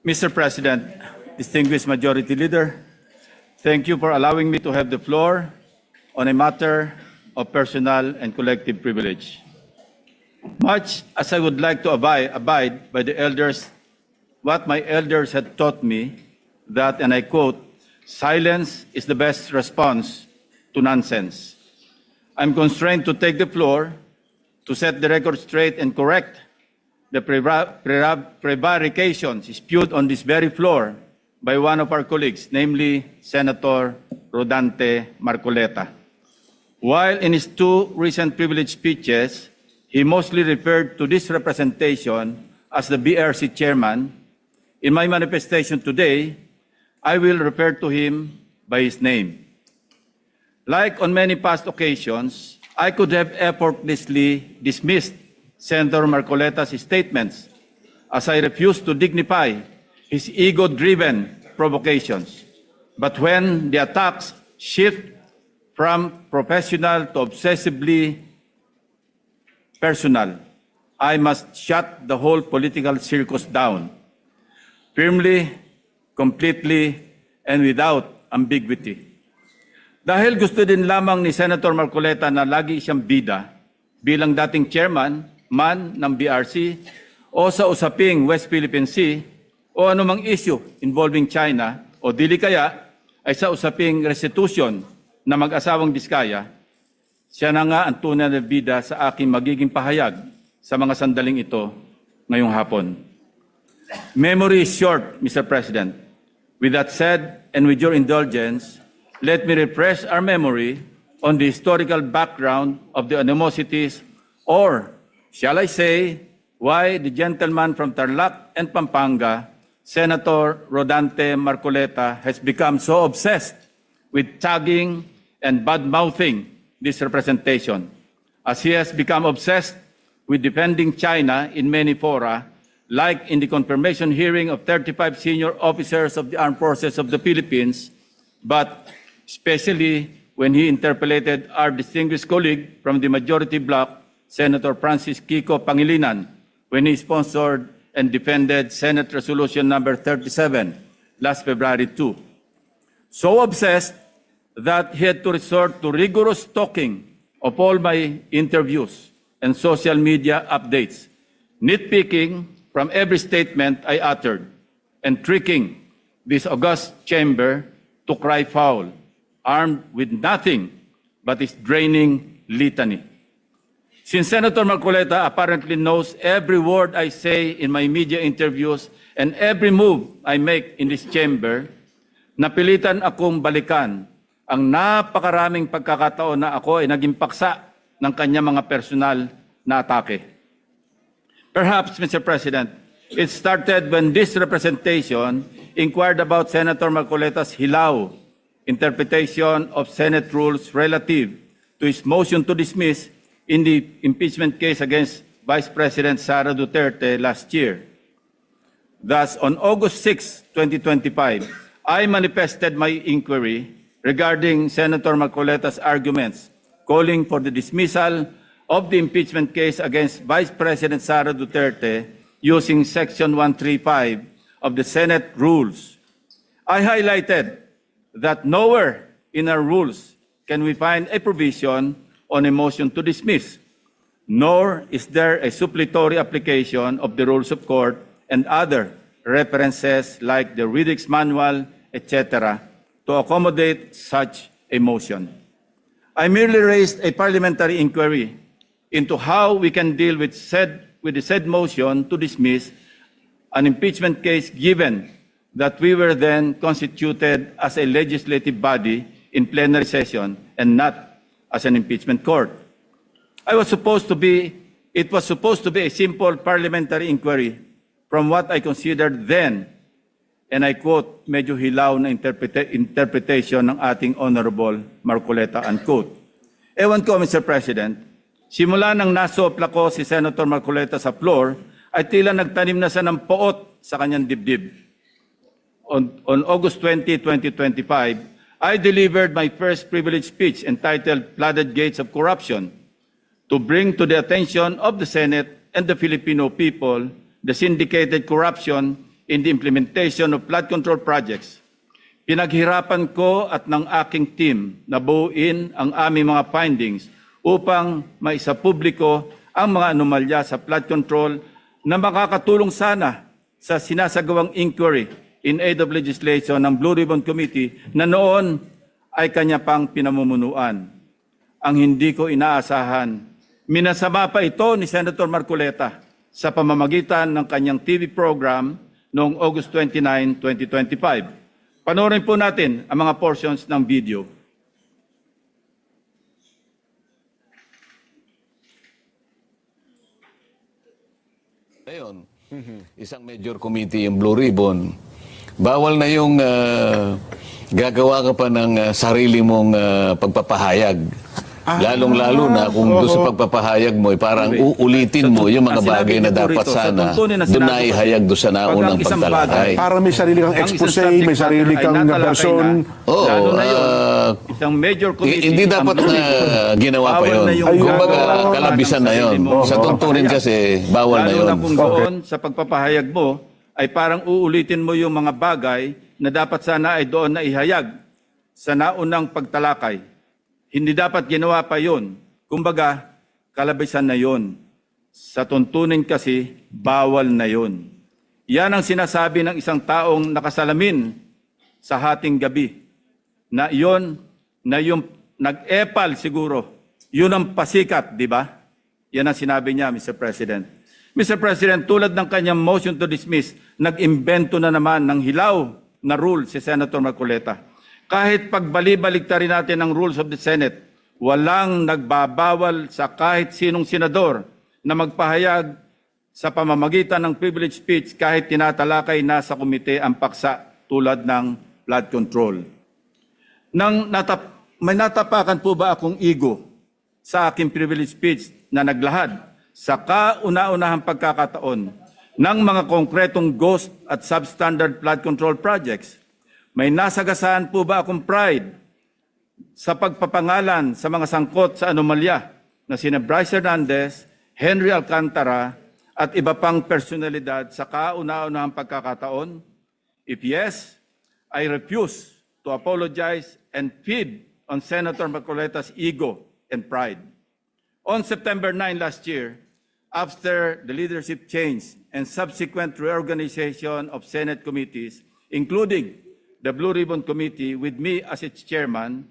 Mr. President, distinguished Majority Leader, thank you for allowing me to have the floor on a matter of personal and collective privilege. Much as I would like to abide by the elders, what my elders had taught me, that, and I quote, silence is the best response to nonsense. I'm constrained to take the floor to set the record straight and correct the prevarications spewed on this very floor by one of our colleagues, namely Senator Rodante Marcoleta. While in his two recent privilege speeches, he mostly referred to this representation as the BRC chairman, in my manifestation today, I will refer to him by his name. Like on many past occasions, I could have effortlessly dismissed Senator Marcoleta's statements as I refuse to dignify his ego-driven provocations. But when the attacks shift from professional to obsessively personal, I must shut the whole political circus down, firmly, completely, and without ambiguity. Dahil gusto din lamang ni Senator Marcoleta na lagi siyang bida bilang dating chairman man ng BRC o sa usaping West Philippine Sea o anumang issue involving China o dili kaya ay sa usaping restitution na mag-asawang Diskaya, siya na nga ang tunay na bida sa aking magiging pahayag sa mga sandaling ito ngayong hapon. Memory is short, Mr. President. With that said, and with your indulgence, let me refresh our memory on the historical background of the animosities, or shall I say, why the gentleman from Tarlac and Pampanga, Senator Rodante Marcoleta, has become so obsessed with tagging and bad-mouthing this representation, as he has become obsessed with defending China in many fora, like in the confirmation hearing of 35 senior officers of the Armed Forces of the Philippines, but especially when he interpellated our distinguished colleague from the majority bloc, Senator Francis Kiko Pangilinan, when he sponsored and defended Senate Resolution number 37 last February 2. So obsessed that he had to resort to rigorous stalking of all my interviews and social media updates, nitpicking from every statement I uttered, and tricking this august chamber to cry foul, armed with nothing but his draining litany. Since Senator Marcoleta apparently knows every word I say in my media interviews and every move I make in this chamber, napilitan akong balikan ang napakaraming pagkakataon na ako ay naging paksa ng kanyang mga personal na atake. Perhaps, Mr. President, it started when this representation inquired about Senator Marcoleta's hilaw interpretation of Senate rules relative to his motion to dismiss in the impeachment case against Vice President Sara Duterte last year. Thus, on August 6, 2025, I manifested my inquiry regarding Senator Marcoleta's arguments calling for the dismissal of the impeachment case against Vice President Sara Duterte using Section 135 of the Senate rules. I highlighted that nowhere in our rules can we find a provision on a motion to dismiss, nor is there a suppletory application of the rules of court and other references like the Riddick's Manual, etc., to accommodate such a motion. I merely raised a parliamentary inquiry into how we can deal with the said motion to dismiss an impeachment case, given that we were then constituted as a legislative body in plenary session and not as an impeachment court. It was supposed to be a simple parliamentary inquiry from what I considered then, and I quote, medyo hilaw na interpretation ng ating Honorable Marcoleta, unquote. Ewan ko, Mr. President, simula nang nasopla ko si Senator Marcoleta sa floor, ay tila nagtanim na siya ng poot sa kanyang dibdib. On August 20, 2025, I delivered my first privilege speech entitled Flooded Gates of Corruption to bring to the attention of the Senate and the Filipino people the syndicated corruption in the implementation of flood control projects. Pinaghirapan ko at ng aking team na buuin ang aming mga findings upang maisapubliko ang mga anomalya sa flood control na makakatulong sana sa sinasagawang inquiry in aid of legislation ng Blue Ribbon Committee na noon ay kanya pang pinamumunuan. Ang hindi ko inaasahan, minasama pa ito ni Senator Marcoleta sa pamamagitan ng kanyang TV program noong August 29, 2025. Panoorin po natin ang mga portions ng video. Ngayon, isang major committee yung Blue Ribbon, bawal na yung gagawa ka pa ng sarili mong pagpapahayag. Lalong-lalo na kung doon sa pagpapahayag mo, parang uulitin mo yung mga bagay na dapat sana doon na ihayag doon sa naunang pagtalakay. Para may sarili kang expose, may sarili kang version. Oo, isang major committee. hindi dapat na ginawa pa yun. Kumbaga, kalabisan na yun. Sa tuntunin kasi, bawal na yun. Lalo na kung doon sa pagpapahayag mo, ay parang uulitin mo yung mga bagay na dapat sana ay doon na ihayag sa naunang pagtalakay. Hindi dapat ginawa pa yun. Kumbaga, kalabisan na yun. Sa tuntunin kasi, bawal na yun. Yan ang sinasabi ng isang taong nakasalamin sa hating gabi. Na yung nag-epal siguro. Yun ang pasikat, di ba? Yan ang sinabi niya, Mr. President. Mr. President, tulad ng kanyang motion to dismiss, nag-imbento na naman ng hilaw na rule si Senator Marcoleta. Kahit pagbali-baligtarin natin ang rules of the Senate, walang nagbabawal sa kahit sinong senador na magpahayag sa pamamagitan ng privilege speech kahit tinatalakay na sa komite ang paksa tulad ng flood control. May natapakan po ba akong ego sa aking privilege speech na naglahad sa kauna-unahang pagkakataon ng mga konkretong ghost at substandard flood control projects? May nasagasaan po ba akong pride sa pagpapangalan sa mga sangkot sa anomalya na sina Bryce Hernandez, Henry Alcantara at iba pang personalidad sa kauna-unahang pagkakataon? If yes, I refuse to apologize and feed on Senator Marcoleta's ego and pride. On September 9 last year, after the leadership change and subsequent reorganization of Senate committees, including the Blue Ribbon Committee with me as its chairman,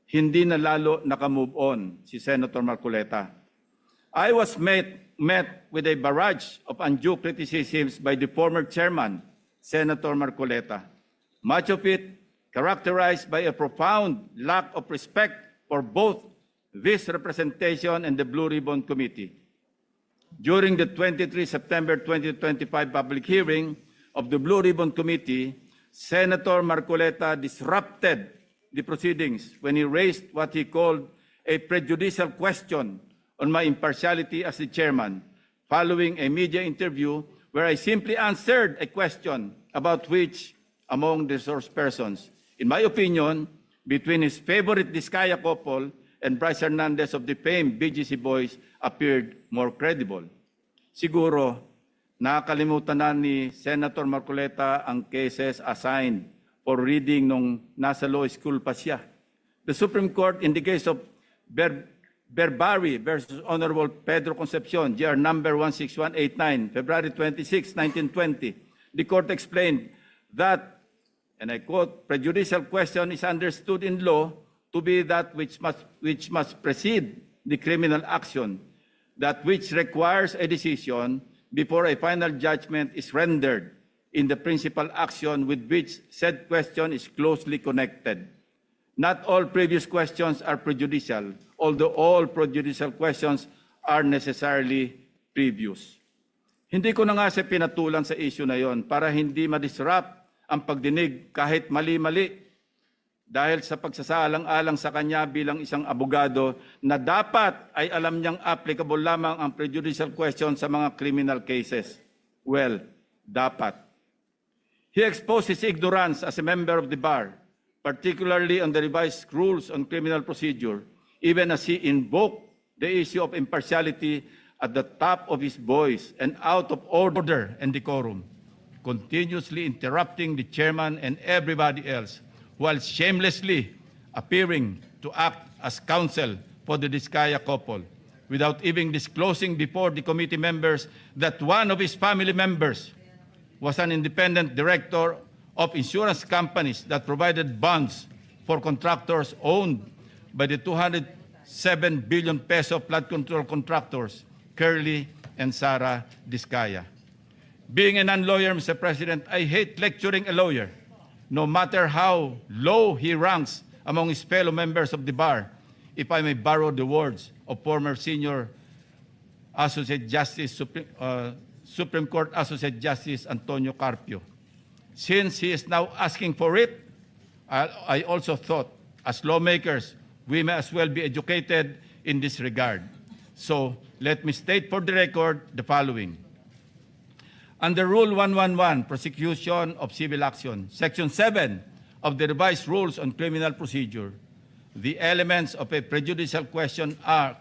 hindi na lalo nakamove on si Senator Marcoleta. I was met with a barrage of undue criticisms by the former chairman, Senator Marcoleta. Much of it characterized by a profound lack of respect for both this representation and the Blue Ribbon Committee. During the 23 September 2025 public hearing of the Blue Ribbon Committee, Senator Marcoleta disrupted the proceedings when he raised what he called a prejudicial question on my impartiality as the chairman, following a media interview where I simply answered a question about which among the source persons, in my opinion, between his favorite Diskaya couple and Bryce Hernandez of the famed BGC Boys appeared more credible. Siguro, nakakalimutan na ni Senator Marcoleta ang cases assigned for reading nung nasa law school pa siya. The Supreme Court in the case of Berbari versus Honorable Pedro Concepcion, GR number 16189, February 26, 1920, the court explained that, and I quote, prejudicial question is understood in law to be that which must precede the criminal action, that which requires a decision before a final judgment is rendered in the principal action with which said question is closely connected. Not all previous questions are prejudicial, although all prejudicial questions are necessarily previous. Hindi ko na nga siya pinatulan sa issue na yon para hindi ma-disrupt ang pagdinig kahit mali-mali dahil sa pagsasaalang-alang sa kanya bilang isang abogado na dapat ay alam niyang applicable lamang ang prejudicial question sa mga criminal cases. Well, dapat. He exposed his ignorance as a member of the bar, particularly on the revised rules on criminal procedure, even as he invoked the issue of impartiality at the top of his voice and out of order and decorum. continuously interrupting the chairman and everybody else, while shamelessly appearing to act as counsel for the Diskaya couple, without even disclosing before the committee members that one of his family members was an independent director of insurance companies that provided bonds for contractors owned by the 207 billion peso flood control contractors, Curly and Sara Diskaya. Being a non-lawyer, Mr. President, I hate lecturing a lawyer, no matter how low he ranks among his fellow members of the bar, if I may borrow the words of former senior Associate Justice, Supreme Court Associate Justice Antonio Carpio. Since he is now asking for it, I also thought, as lawmakers, we may as well be educated in this regard. So let me state for the record the following. Under Rule 111, Prosecution of Civil Action, Section 7 of the Revised Rules on Criminal Procedure, the elements of a prejudicial question are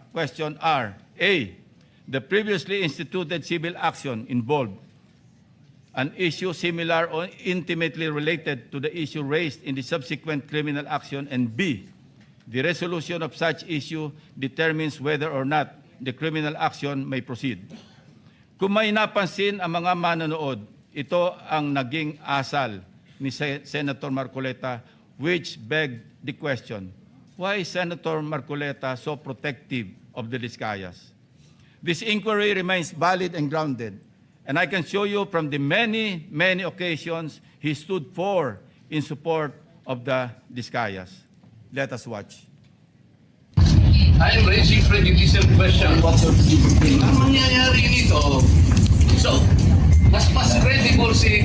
A, the previously instituted civil action involved an issue similar or intimately related to the issue raised in the subsequent criminal action, and B, the resolution of such issue determines whether or not the criminal action may proceed. Kung may napansin ang mga manonood, ito ang naging asal ni Senator Marcoleta, which begged the question, why is Senator Marcoleta so protective of the Diskayas? This inquiry remains valid and grounded, and I can show you from the many, many occasions he stood for in support of the Diskayas. Let us watch. I am raising prejudicial question. Ang mangyayari nito, so, mas credible si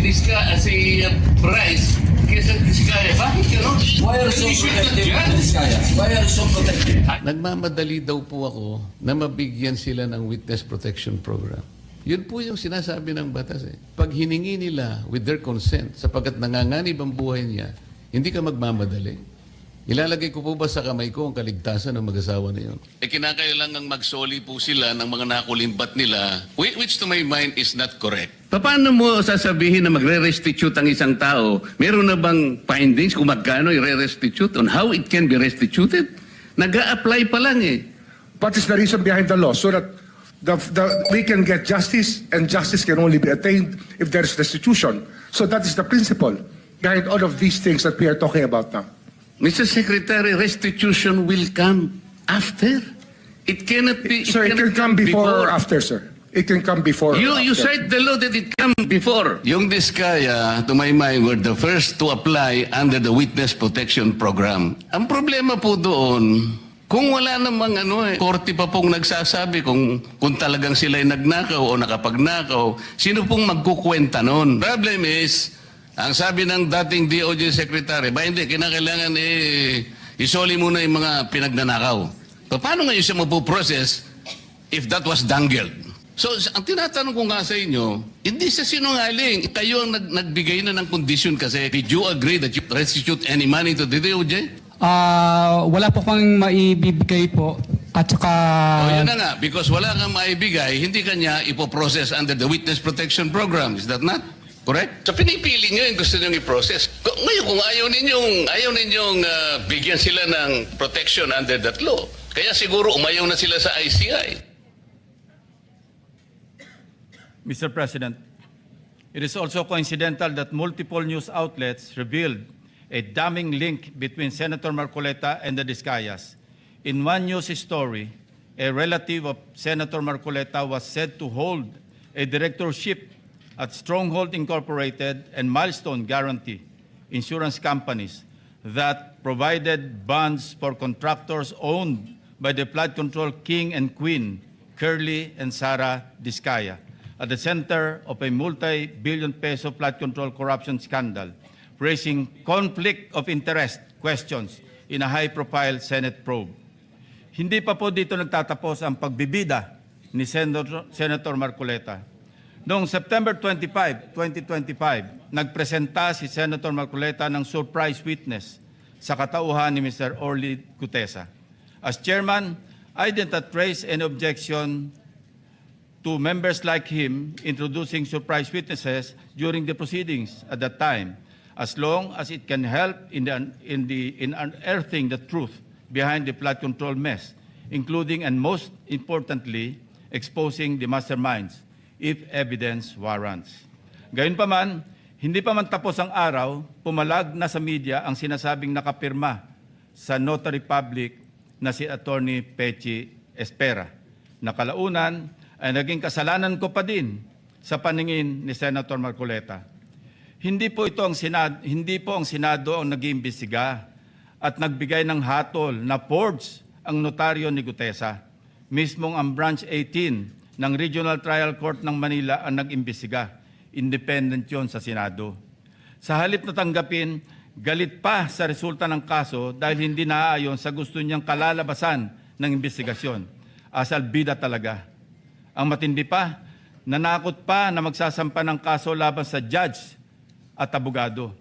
Bryce kaysa Diskaya. Bakit gano'n? Why are you so protective of this guy? Why are you so protective? Nagmamadali daw po ako na mabigyan sila ng witness protection program. Yun po yung sinasabi ng batas eh. Pag hiningi nila with their consent, sapagkat nanganganib ang buhay niya, hindi ka magmamadali. Ilalagay ko po ba sa kamay ko ang kaligtasan ng mag-asawa na yun? Kinakailangang magsoli po sila ng mga nakulimbat nila, which to my mind is not correct. Paano mo sasabihin na magre-restitute ang isang tao? Meron na bang findings kung magkano i-restitute on how it can be restituted? Nag-a-apply pa lang eh. What is the reason behind the law? So that we can get justice, and justice can only be attained if there is restitution. So that is the principle behind all of these things that we are talking about now. Mr. Secretary, restitution will come after. It cannot be. So it can come before or after, sir. It can come before. You cite the law that it come before. Yung Diskaya, to my mind, were the first to apply under the Witness Protection Program. Ang problema po doon, kung wala namang korte pa pong nagsasabi kung talagang sila'y nagnakaw o nakapagnakaw, sino pong magkukwenta noon? Problem is, ang sabi ng dating DOJ Secretary, ba hindi, kinakailangan isoli muna yung mga pinagnanakaw. Paano ngayon siya mapuprocess if that was dangled? So, ang tinatanong ko nga sa inyo, hindi sa sinungaling. Kayo ang nagbigay na ng condition kasi. Did you agree that you restitute any money to the DOJ? Wala po kang maibibigay po. At saka... Yun na nga, because wala kang maibigay, hindi kanya ipoprocess under the Witness Protection Program. Is that not correct? So pinipili nyo yung gusto nyo i-process. Ngayon, kung ayaw ninyong bigyan sila ng protection under that law, kaya siguro umayaw na sila sa ICI. Mr. President, it is also coincidental that multiple news outlets revealed a damning link between Senator Marcoleta and the Diskayas. In one news story, a relative of Senator Marcoleta was said to hold a directorship at Stronghold Incorporated and Milestone Guarantee insurance companies that provided bonds for contractors owned by the flood control king and queen, Curly and Sara Diskaya, at the center of a multi-billion peso flood control corruption scandal, raising conflict of interest questions in a high-profile Senate probe. Hindi pa po dito nagtatapos ang pagbibida ni Senator Marcoleta. Noong September 25, 2025, nagpresenta si Senator Marcoleta ng surprise witness sa katauhan ni Mr. Orly Gutesa. As chairman, I did not raise any objection to members like him introducing surprise witnesses during the proceedings at that time, as long as it can help in unearthing the truth behind the flood control mess, including and most importantly, exposing the masterminds if evidence warrants. Gayunpaman, hindi pa man tapos ang araw, pumalag na sa media ang sinasabing nakapirma sa notary public na si Attorney Pechi Espera. Nakalaunan ay naging kasalanan ko pa din sa paningin ni Senator Marcoleta. Hindi po ang Senado ang nag-iimbestiga at nagbigay ng hatol na forged ang notaryo ni Gutesa. Mismong ang Branch 18 ng Regional Trial Court ng Manila ang nag-imbestiga. Independent yon sa Senado. Sa halip na tanggapin, galit pa sa resulta ng kaso dahil hindi naaayon sa gusto niyang kalalabasan ng investigasyon. Asal bida talaga. Ang matindi pa, nanakot pa na magsasampa ng kaso laban sa judge at abogado.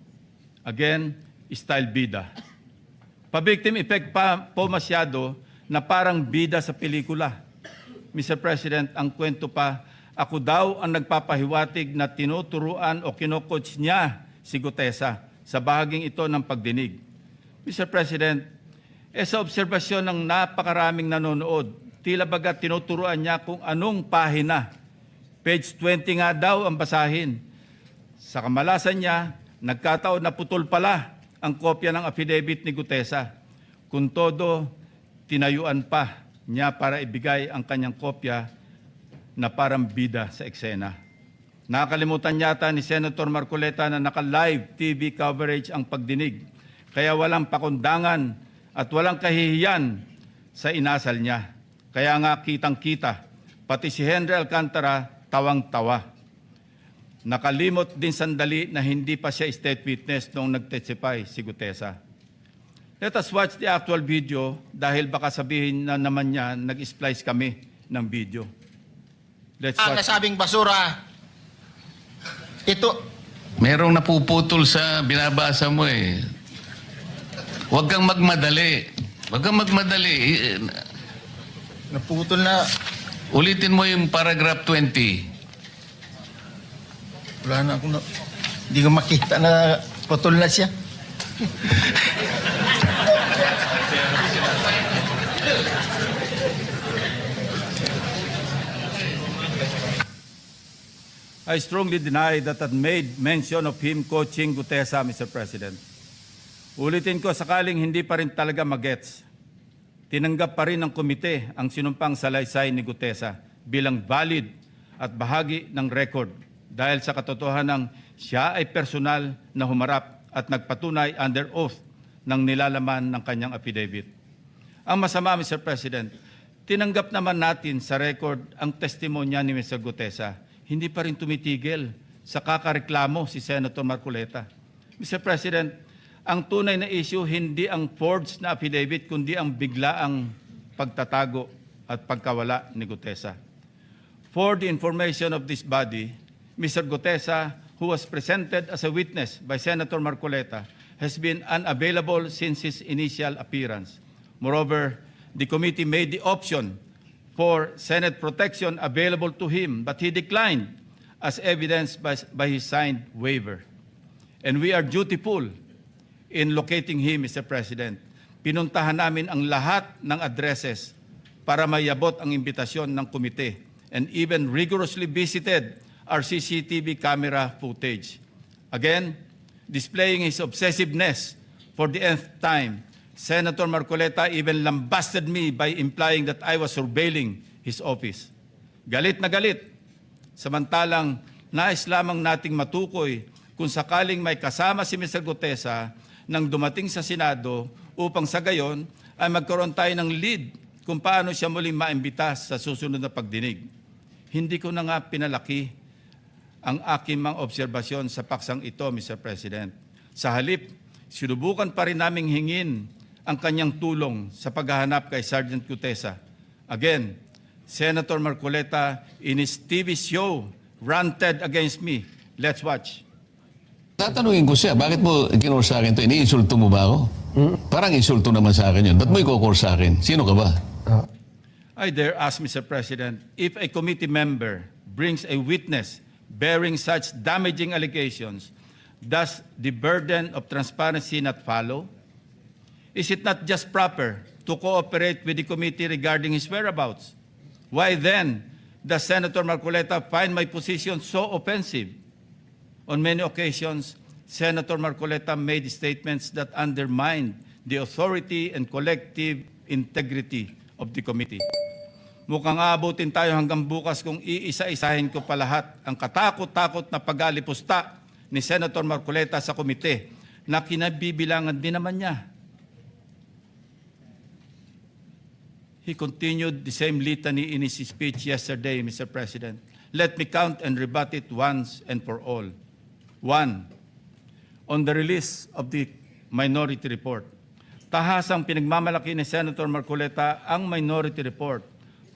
Again, style bida. Pa-victim effect pa po masyado na parang bida sa pelikula. Mr. President, ang kwento pa, ako daw ang nagpapahiwatig na tinuturuan o kinocoach niya si Gutesa sa bahaging ito ng pagdinig. Mr. President, sa obserbasyon ng napakaraming nanonood, tila baga tinuturuan niya kung anong pahina. Page 20 nga daw ang basahin. Sa kamalasan niya, nagkataon na putol pala ang kopya ng affidavit ni Gutesa. Kung todo, tinayuan pa niya para ibigay ang kanyang kopya na parang bida sa eksena. Nakalimutan yata ni Senator Marcoleta na naka-live TV coverage ang pagdinig, kaya walang pakundangan at walang kahihiyan sa inasal niya. Kaya nga kitang-kita, pati si Henry Alcantara tawang-tawa. Nakalimot din sandali na hindi pa siya state witness noong nag-testify si Gutesa. Let us watch the actual video dahil baka sabihin na naman niya nag-splice kami ng video. Let's Ang watch. nasabing basura, ito, Merong napuputol sa binabasa mo eh. Huwag kang magmadali. Huwag kang magmadali. naputol na, Ulitin mo yung paragraph 20. wala na akong, hindi ko makita na putol na siya. I strongly deny that I made mention of him coaching Gutesa, Mr. President. Ulitin ko, sakaling hindi pa rin talaga magets, tinanggap pa rin ng komite ang sinumpang salaysay ni Gutesa bilang valid at bahagi ng record dahil sa katotohanan siya ay personal na humarap at nagpatunay under oath ng nilalaman ng kanyang affidavit. Ang masama, Mr. President, tinanggap naman natin sa record ang testimonya ni Mr. Gutesa. Hindi pa rin tumitigil sa kakareklamo si Senator Marcoleta. Mr. President, ang tunay na issue hindi ang forged na affidavit kundi ang biglaang pagtatago at pagkawala ni Gutesa. For the information of this body, Mr. Gutesa, who was presented as a witness by Senator Marcoleta, has been unavailable since his initial appearance. Moreover, the committee made the option for Senate protection available to him, but he declined as evidenced by his signed waiver. And we are dutiful in locating him, Mr. President. Pinuntahan namin ang lahat ng addresses para mayabot ang imbitasyon ng komite and even rigorously visited our CCTV camera footage. Again, displaying his obsessiveness for the nth time, Senator Marcoleta even lambasted me by implying that I was surveilling his office. Galit na galit. Samantalang nais lamang nating matukoy kung sakaling may kasama si Mr. Gutesa nang dumating sa Senado upang sa gayon ay magkaroon tayo ng lead kung paano siya muling maimbita sa susunod na pagdinig. Hindi ko na nga pinalaki ang aking mga obserbasyon sa paksang ito, Mr. President. Sa halip, sinubukan pa rin naming hingin ang kanyang tulong sa paghahanap kay Sergeant Gutesa. Again, Senator Marcoleta in his TV show ranted against me. Let's watch. Tatanungin ko siya, bakit mo kinur sa akin ito? Iniinsulto mo ba ako? Parang insulto naman sa akin yun. Ba't mo i-call sa akin? Sino ka ba? I dare ask, Mr. President, if a committee member brings a witness bearing such damaging allegations, does the burden of transparency not follow? Is it not just proper to cooperate with the committee regarding his whereabouts? Why then does Senator Marcoleta find my position so offensive? On many occasions, Senator Marcoleta made statements that undermined the authority and collective integrity of the committee. Mukhang aabutin tayo hanggang bukas kung iisa-isahin ko pa lahat ang katakot-takot na pag-alipusta ni Senator Marcoleta sa komite na kinabibilangan din naman niya. He continued the same litany in his speech yesterday, Mr. President. Let me count and rebut it once and for all. 1. On the release of the minority report. Tahasang pinagmamalaki ni Senator Marcoleta ang minority report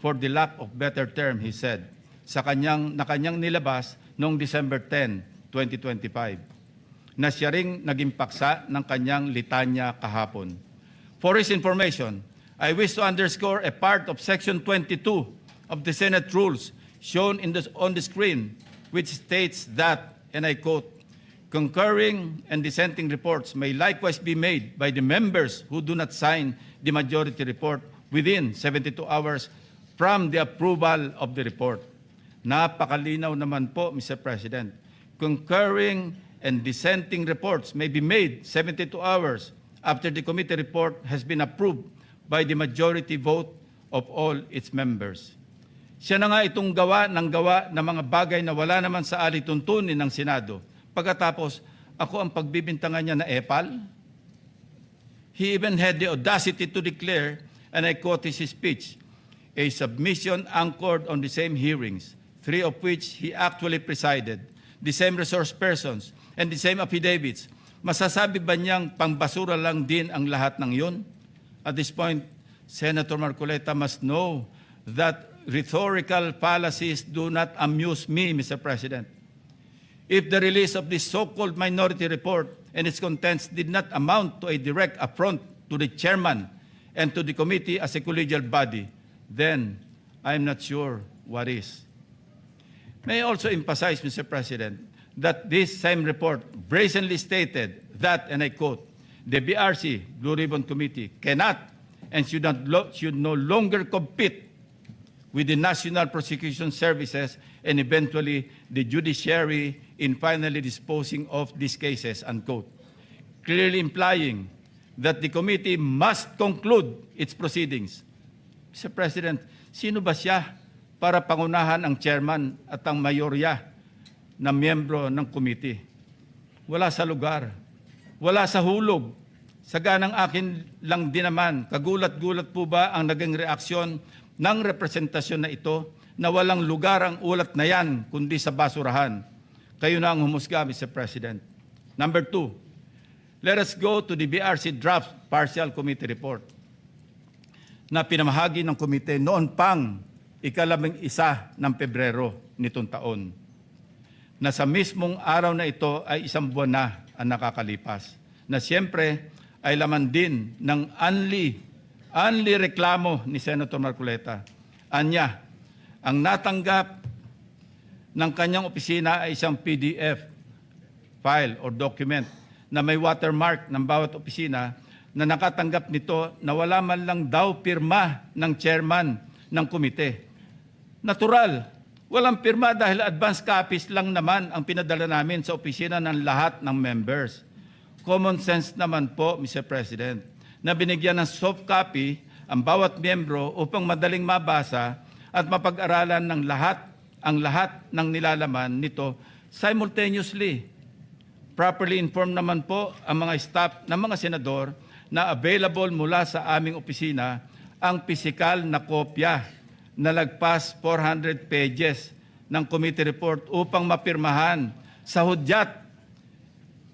for the lack of better term, he said, na kanyang nilabas noong December 10, 2025, na siya ring naging paksa ng kanyang litanya kahapon. For his information, I wish to underscore a part of Section 22 of the Senate rules shown on the screen, which states that, and I quote, concurring and dissenting reports may likewise be made by the members who do not sign the majority report within 72 hours from the approval of the report. Napakalinaw naman po, Mr. President. Concurring and dissenting reports may be made 72 hours after the committee report has been approved by the majority vote of all its members. Siya na nga itong gawa ng mga bagay na wala naman sa alituntunin ng Senado. Pagkatapos, ako ang pagbibintangan niya na epal. He even had the audacity to declare, and I quote his speech, a submission anchored on the same hearings, 3 of which he actually presided, the same resource persons, and the same affidavits. Masasabi ba niyang pangbasura lang din ang lahat ng yun? At this point, Senator Marcoleta must know that rhetorical fallacies do not amuse me, Mr. President. If the release of this so-called minority report and its contents did not amount to a direct affront to the chairman and to the committee as a collegial body, then I'm not sure what is. May I also emphasize, Mr. President, that this same report brazenly stated that, and I quote, the BRC, Blue Ribbon Committee, cannot and should no longer compete with the National Prosecution Services and eventually the judiciary in finally disposing of these cases, unquote. Clearly implying that the committee must conclude its proceedings. Mr. President, sino ba siya para pangunahan ang chairman at ang mayorya na miyembro ng committee? Wala sa lugar, wala sa hulog. Saganang akin lang din naman, kagulat-gulat po ba ang naging reaksyon ng representasyon na ito na walang lugar ang ulat na yan kundi sa basurahan? Kayo na ang humusga, Mr. President. Number 2, let us go to the BRC draft partial committee report na pinamahagi ng komite noon pang ika-11 ng Pebrero nitong taon. Na sa mismong araw na ito ay 1 buwan na ang nakakalipas. Na siyempre ay laman din ng only reklamo ni Senator Marcoleta. Anya, ang natanggap ng kanyang opisina ay isang PDF file or document na may watermark ng bawat opisina na nakatanggap nito na wala man lang daw pirma ng chairman ng komite. Natural, walang pirma dahil advance copies lang naman ang pinadala namin sa opisina ng lahat ng members. Common sense naman po, Mr. President, na binigyan ng soft copy ang bawat miyembro upang madaling mabasa at mapag-aralan ng ang lahat ng nilalaman nito simultaneously. Properly informed naman po ang mga staff ng mga senador na available mula sa aming opisina ang pisikal na kopya na lagpas 400 pages ng committee report upang mapirmahan sa hudyat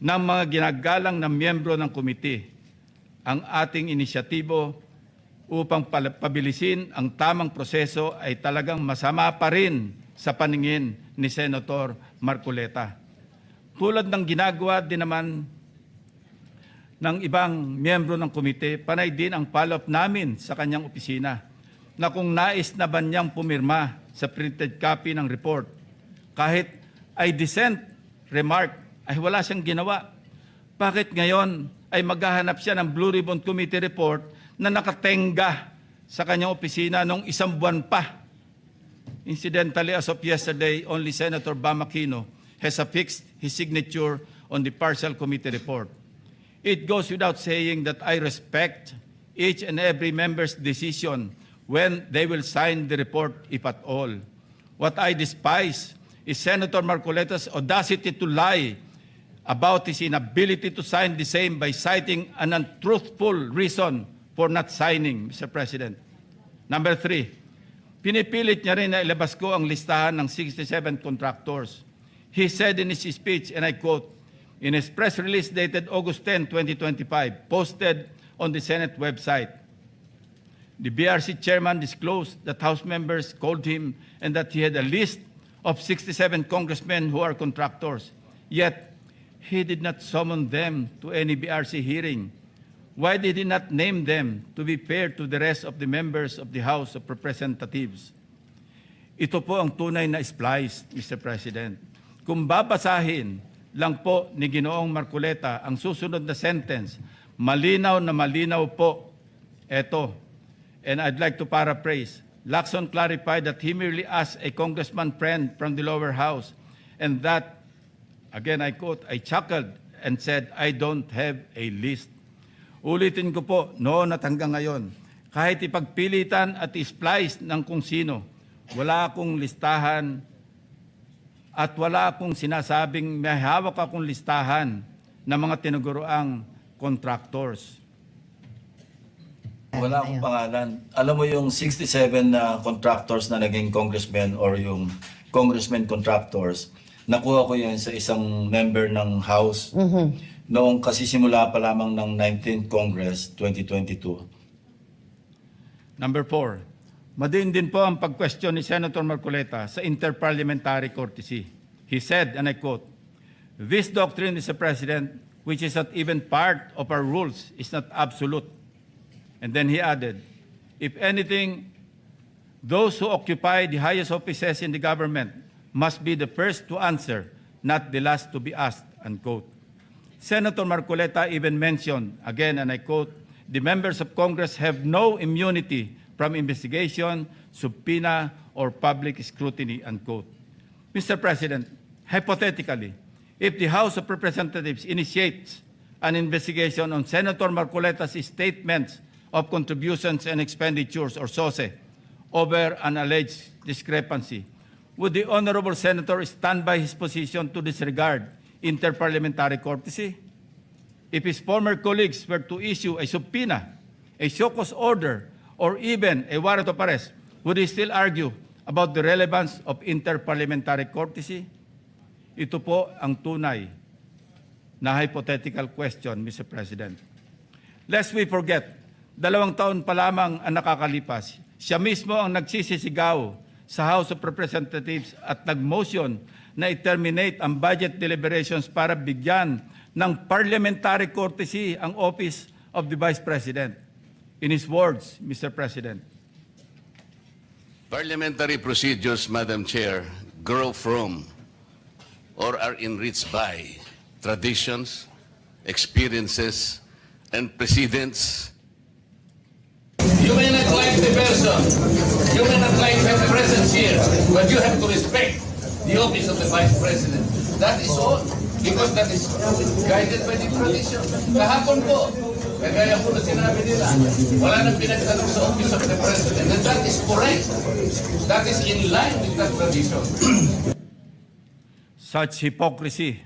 ng mga ginagalang na miyembro ng komite. Ang ating inisyatibo upang pabilisin ang tamang proseso ay talagang masama pa rin sa paningin ni Senator Marcoleta. Tulad ng ginagawa din naman ng ibang miyembro ng komite, panay din ang follow-up namin sa kanyang opisina. na kung nais na ba niyang pumirma sa printed copy ng report, kahit ay dissent remark ay wala siyang ginawa. Bakit ngayon ay maghahanap siya ng Blue Ribbon Committee report na nakatenga sa kanyang opisina nung isang buwan pa? Incidentally, as of yesterday, only Senator Bam Aquino has affixed his signature on the partial committee report. It goes without saying that I respect each and every member's decision when they will sign the report, if at all. What I despise is Senator Marcoleta's audacity to lie about his inability to sign the same by citing an untruthful reason for not signing, Mr. President. Number 3, pinipilit niya rin na ilabas ko ang listahan ng 67 contractors. He said in his speech, and I quote, in his press release dated August 10, 2025, posted on the Senate website, the BRC chairman disclosed that House members called him and that he had a list of 67 congressmen who are contractors. Yet, he did not summon them to any BRC hearing. Why did he not name them to be fair to the rest of the members of the House of Representatives? Ito po ang tunay na splice, Mr. President. Kung babasahin lang po ni Ginoong Marcoleta ang susunod na sentence, malinaw na malinaw po ito. And I'd like to paraphrase. Lacson clarified that he merely asked a congressman friend from the lower house and that, again I quote, I chuckled and said, I don't have a list. Ulitin ko po, noon at hanggang ngayon, kahit ipagpilitan at isplice ng kung sino, wala akong listahan at wala akong sinasabing may hawak akong listahan ng mga tinuguroang contractors. Wala akong pangalan. Alam mo yung 67 na contractors na naging congressmen or yung congressmen contractors, nakuha ko yan sa isang member ng House noong kasisimula pa lamang ng 19th Congress 2022. Number 4, madiin din po ang pag-question ni Senator Marcoleta sa interparliamentary courtesy. He said, and I quote, this doctrine, Mr. President, which is not even part of our rules, is not absolute. And then he added, if anything, those who occupy the highest offices in the government must be the first to answer, not the last to be asked, unquote. Senator Marcoleta even mentioned, again, and I quote, the members of Congress have no immunity from investigation, subpoena, or public scrutiny, unquote. Mr. President, hypothetically, if the House of Representatives initiates an investigation on Senator Marcoleta's statements of contributions and expenditures, or SOSE, over an alleged discrepancy, would the Honorable Senator stand by his position to disregard interparliamentary courtesy? If his former colleagues were to issue a subpoena, a show cause order, or even a warrant of arrest, would he still argue about the relevance of interparliamentary courtesy? Ito po ang tunay na hypothetical question, Mr. President. Lest we forget, 2 taon pa lamang ang nakakalipas, siya mismo ang nagsisisigaw sa House of Representatives at nag-motion na i-terminate ang budget deliberations para bigyan ng parliamentary courtesy ang Office of the Vice President. In his words, Mr. President, Parliamentary procedures, Madam Chair, grow from or are enriched by traditions, experiences, and precedents. You may not like the person, you may not like the presence here, but you have to respect the office of the Vice President. That is all, because that is guided by the tradition. Kahapon po, kagaya po na sinabi nila, wala nang pinagtanong sa office of the President, and that is correct. That is in line with that tradition. such hypocrisy,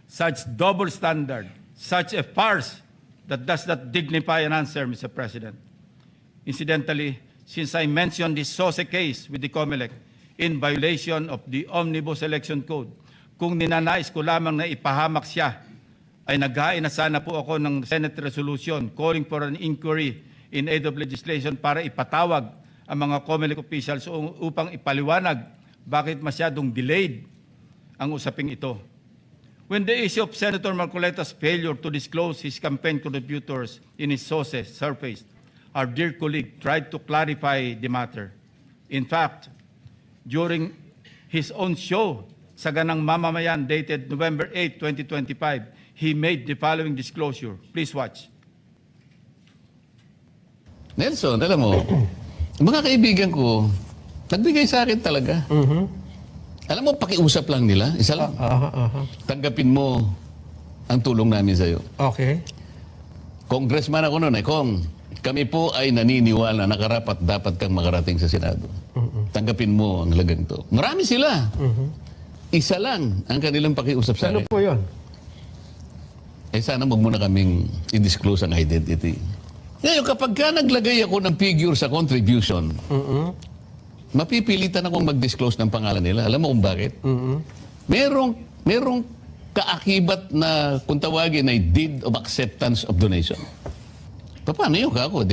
such double standard, such a farce that does not dignify an answer, Mr. President. Incidentally, since I mentioned this SOSE case with the COMELEC in violation of the Omnibus Election Code, kung ninanais ko lamang na ipahamak siya, ay naghain na sana po ako ng Senate resolution calling for an inquiry in aid of legislation para ipatawag ang mga COMELEC officials upang ipaliwanag bakit masyadong delayed ang usaping ito. When the issue of Senator Marcoleta's failure to disclose his campaign contributors in his sources surfaced, our dear colleague tried to clarify the matter. In fact, during his own show sa Ganang Mamamayan dated November 8, 2025, he made the following disclosure. Please watch. Nelson, alam mo, mga kaibigan ko, nagbigay sa akin talaga. Alam mo, pakiusap lang nila, isa lang. Tanggapin mo ang tulong namin sa'yo. Okay. Congressman ako noon, Kong, kami po ay naniniwala na karapat dapat kang makarating sa Senado. Tanggapin mo ang lagang to. Marami sila. Isa lang ang kanilang pakiusap sa Ano akin. po yun? Sana wag mo na kaming i-disclose ang identity. Ngayon, kapag ka naglagay ako ng figure sa contribution, mapipilitan akong mag-disclose ng pangalan nila. Alam mo kung bakit? Merong kaakibat na, kung tawagin, ay deed of acceptance of donation. Paano yun kako?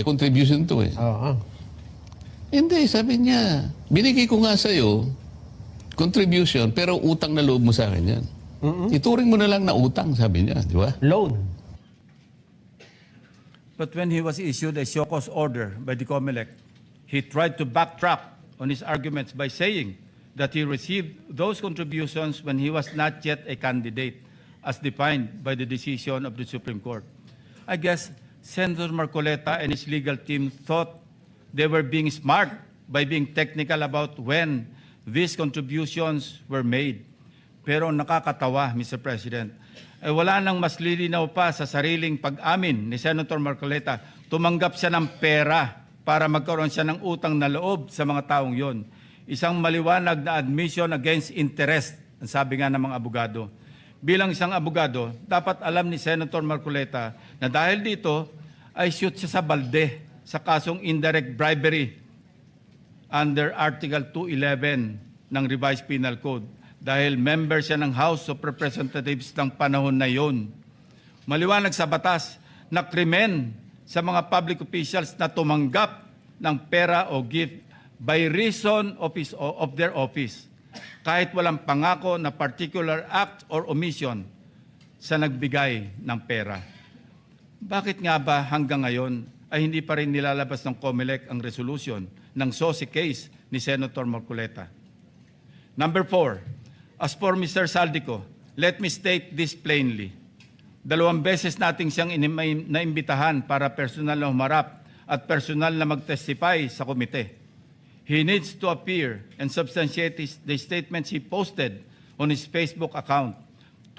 Contribution to eh. Hindi, sabi niya, binigay ko nga sa'yo, contribution, pero utang na loob mo sa akin yan. Ituring mo na lang na utang, sabi niya, di ba? Loan. But when he was issued a show cause order by the COMELEC, he tried to backtrack on his arguments by saying that he received those contributions when he was not yet a candidate, as defined by the decision of the Supreme Court. I guess Senator Marcoleta and his legal team thought they were being smart by being technical about when these contributions were made. Pero nakakatawa, Mr. President, wala nang mas lilinaw pa sa sariling pag-amin ni Senator Marcoleta. Tumanggap siya ng pera para magkaroon siya ng utang na loob sa mga taong yon. Isang maliwanag na admission against interest, ang sabi nga ng mga abogado. Bilang isang abogado, dapat alam ni Senator Marcoleta na dahil dito ay shoot siya sa balde sa kasong indirect bribery under Article 211 ng Revised Penal Code dahil member siya ng House of Representatives ng panahon na yon. Maliwanag sa batas na krimen sa mga public officials na tumanggap ng pera o gift by reason of their office, kahit walang pangako na particular act or omission sa nagbigay ng pera. Bakit nga ba hanggang ngayon ay hindi pa rin nilalabas ng COMELEC ang resolution ng SOSI case ni Senator Marcoleta? Number 4, as for Mr. Saldico, let me state this plainly. 2 beses nating siyang naimbitahan para personal na humarap at personal na mag-testify sa komite. He needs to appear and substantiate the statements he posted on his Facebook account.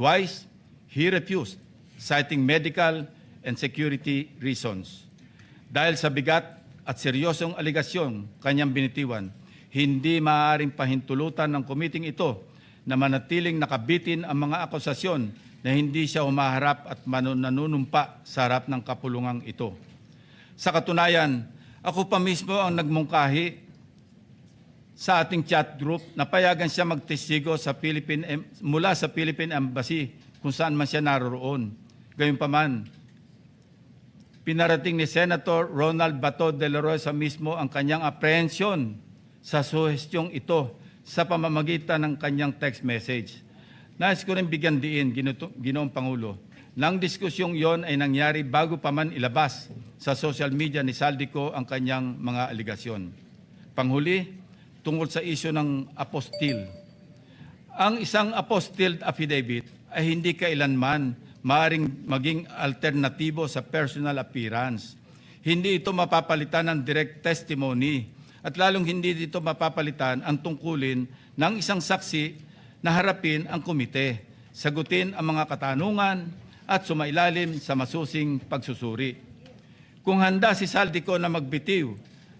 Twice, he refused, citing medical and security reasons. Dahil sa bigat at seryosong aligasyon kanyang binitiwan, hindi maaaring pahintulutan ng komiting ito na manatiling nakabitin ang mga akusasyon na hindi siya humaharap at nanunumpa sa harap ng kapulungang ito. Sa katunayan, ako pa mismo ang nagmungkahi sa ating chat group na payagan siya magtestigo sa mula sa Philippine Embassy kung saan man siya naroroon. Gayunpaman, pinarating ni Senator Ronald Bato de la Rosa mismo ang kanyang apprehension sa suhestyong ito sa pamamagitan ng kanyang text message. Nais ko rin bigyan diin, Ginoong Pangulo, nang diskusyong yon ay nangyari bago pa man ilabas sa social media ni Saldico ang kanyang mga aligasyon. Panghuli, tungkol sa isyu ng apostil. Ang isang apostille affidavit ay hindi kailanman maaaring maging alternatibo sa personal appearance. Hindi ito mapapalitan ng direct testimony at lalong hindi dito mapapalitan ang tungkulin ng isang saksi na harapin ang komite, sagutin ang mga katanungan at sumailalim sa masusing pagsusuri. Kung handa si Saldico na magbitiw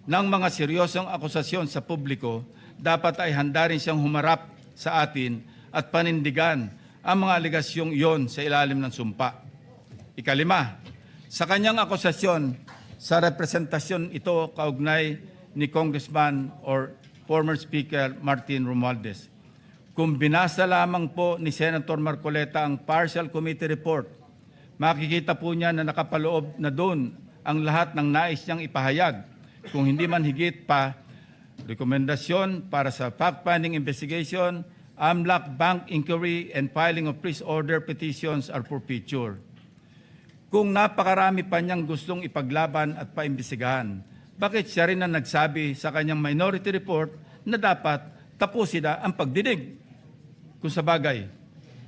ng mga seryosong akusasyon sa publiko, dapat ay handa rin siyang humarap sa atin at panindigan ang mga aligasyong iyon sa ilalim ng sumpa. Ikalima, sa kanyang akusasyon sa representasyon ito kaugnay ni Congressman or former Speaker Martin Romualdez. Kung binasa lamang po ni Senator Marcoleta ang partial committee report, makikita po niya na nakapaloob na doon ang lahat ng nais niyang ipahayag. Kung hindi man higit pa, rekomendasyon para sa fact-finding investigation, AMLAC bank inquiry and filing of freeze order petitions are forfeiture. Kung napakarami pa niyang gustong ipaglaban at paimbestigahan, bakit siya rin ang nagsabi sa kanyang minority report na dapat tapusin na ang pagdinig? Kung sa bagay,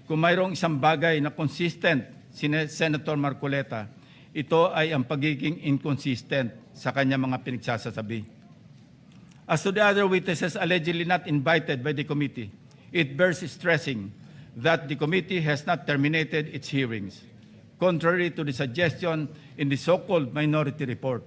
kung mayroong isang bagay na consistent si Senator Marcoleta, ito ay ang pagiging inconsistent sa kanyang mga pinagsasasabi. As to the other witnesses allegedly not invited by the committee, it bears stressing that the committee has not terminated its hearings, contrary to the suggestion in the so-called minority report.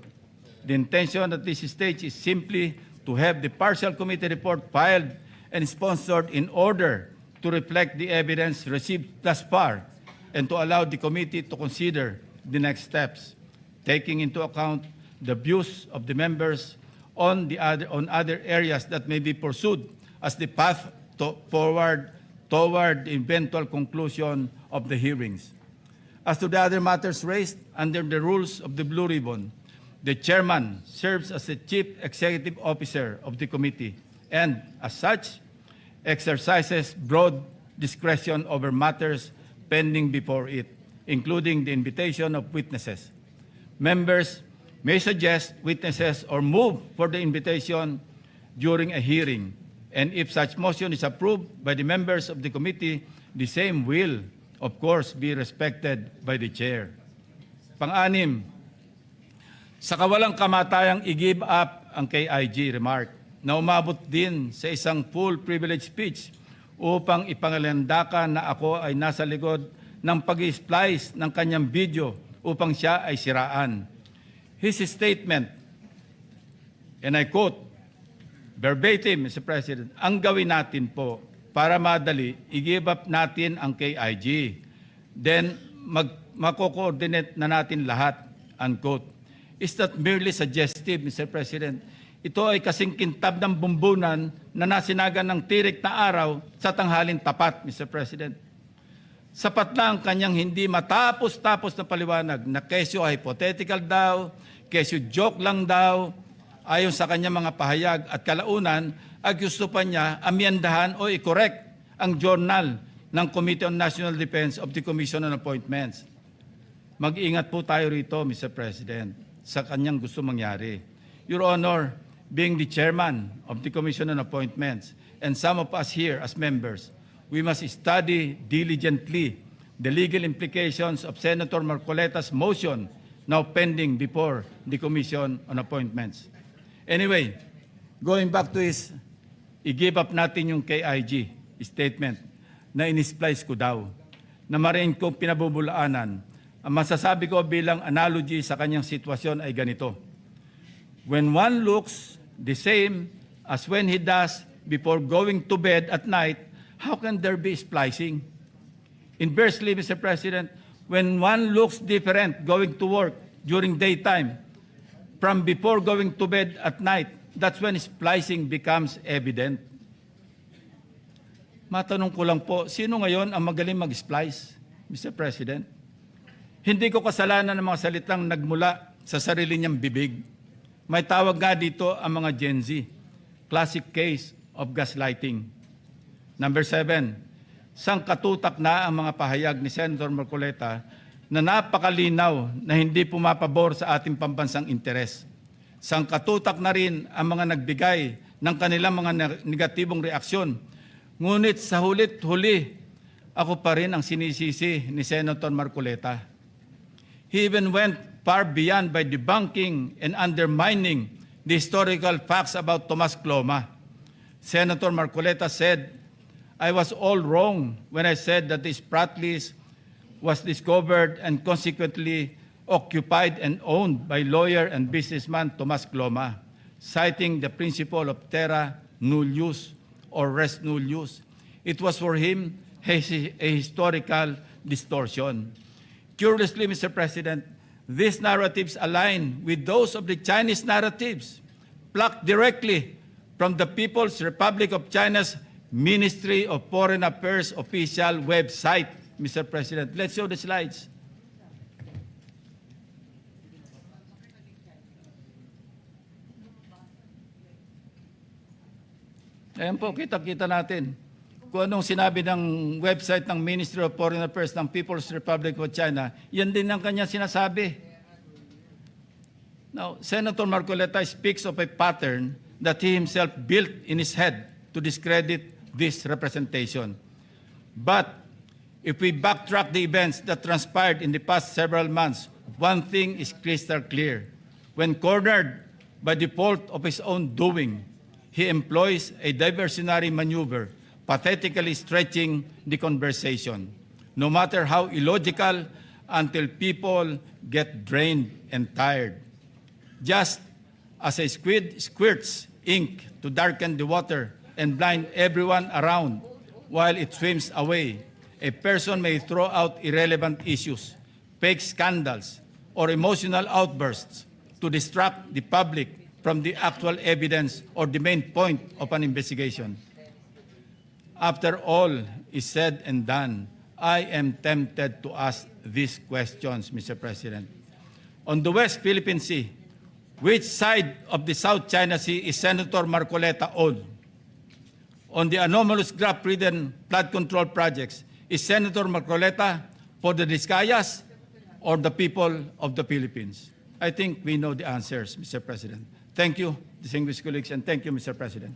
The intention at this stage is simply to have the partial committee report filed and sponsored in order to reflect the evidence received thus far and to allow the committee to consider the next steps, taking into account the views of the members on other areas that may be pursued as the path forward toward the eventual conclusion of the hearings. As to the other matters raised under the rules of the Blue Ribbon, the chairman serves as the chief executive officer of the committee and, as such, exercises broad discretion over matters pending before it, including the invitation of witnesses. Members may suggest witnesses or move for the invitation during a hearing, and if such motion is approved by the members of the committee, the same will, of course, be respected by the chair. Pang-anim, sa kawalang kamatayang i-give up ang KIG remark na umabot din sa isang full privilege speech upang ipangalandakan na ako ay nasa likod ng pag-splice ng kanyang video upang siya ay siraan. His statement, and I quote, verbatim, Mr. President, ang gawin natin po para madali, i-give up natin ang KIG. Then, mako-coordinate na natin lahat, unquote. Is that merely suggestive, Mr. President? Ito ay kasing kintab ng bumbunan na nasinagan ng tirik na araw sa tanghalin tapat, Mr. President. Sapat lang kanyang hindi matapos-tapos na paliwanag na kesyo hypothetical daw, kesyo joke lang daw, ayon sa kanyang mga pahayag at kalaunan ay gusto pa niya amyendahan o i-correct ang journal ng Committee on National Defense of the Commission on Appointments. Mag-ingat po tayo rito, Mr. President, sa kanyang gusto mangyari. Your Honor, being the chairman of the Commission on Appointments and some of us here as members, we must study diligently the legal implications of Senator Marcoleta's motion now pending before the Commission on Appointments. Anyway, going back to his i-give up natin yung KIG statement na in-splice ko daw, na marin ko pinabubulaanan, ang masasabi ko bilang analogy sa kanyang sitwasyon ay ganito. When one looks the same as when he does before going to bed at night, how can there be splicing? Inversely, Mr. President, when one looks different going to work during daytime from before going to bed at night, that's when splicing becomes evident. Matanong ko lang po, sino ngayon ang magaling mag-splice, Mr. President? Hindi ko kasalanan ng mga salitang nagmula sa sarili niyang bibig. May tawag nga dito ang mga Gen Z, classic case of gaslighting. Number 7, sangkatutak na ang mga pahayag ni Senator Marcoleta na napakalinaw na hindi pumapabor sa ating pambansang interes. Sangkatutak na rin ang mga nagbigay ng kanilang mga negatibong reaksyon. Ngunit sa hulit-huli, ako pa rin ang sinisisi ni Senator Marcoleta. He even went far beyond by debunking and undermining the historical facts about Tomas Cloma. Senator Marcoleta said, I was all wrong when I said that this Pratt list was discovered and consequently occupied and owned by lawyer and businessman Tomas Cloma, citing the principle of terra nullius or res nullius. It was for him a historical distortion. Curiously, Mr. President, these narratives align with those of the Chinese narratives, plucked directly from the People's Republic of China's Ministry of Foreign Affairs official website, Mr. President. Let's show the slides. Ayan po, kita-kita natin. kung anong sinabi ng website ng Ministry of Foreign Affairs ng People's Republic of China, yan din ang kanya sinasabi. Now, Senator Marcoleta speaks of a pattern that he himself built in his head to discredit this representation. But if we backtrack the events that transpired in the past several months, one thing is crystal clear. When cornered by the fault of his own doing, he employs a diversionary maneuver, pathetically stretching the conversation, no matter how illogical, until people get drained and tired. Just as a squid squirts ink to darken the water and blind everyone around while it swims away, a person may throw out irrelevant issues, fake scandals, or emotional outbursts to distract the public from the actual evidence or the main point of an investigation. After all is said and done, I am tempted to ask these questions, Mr. President. On the West Philippine Sea, which side of the South China Sea is Senator Marcoleta on? On the anomalous graft-ridden flood control projects, is Senator Marcoleta for the Discayas or the people of the Philippines? I think we know the answers, Mr. President. Thank you, distinguished colleagues, and thank you, Mr. President.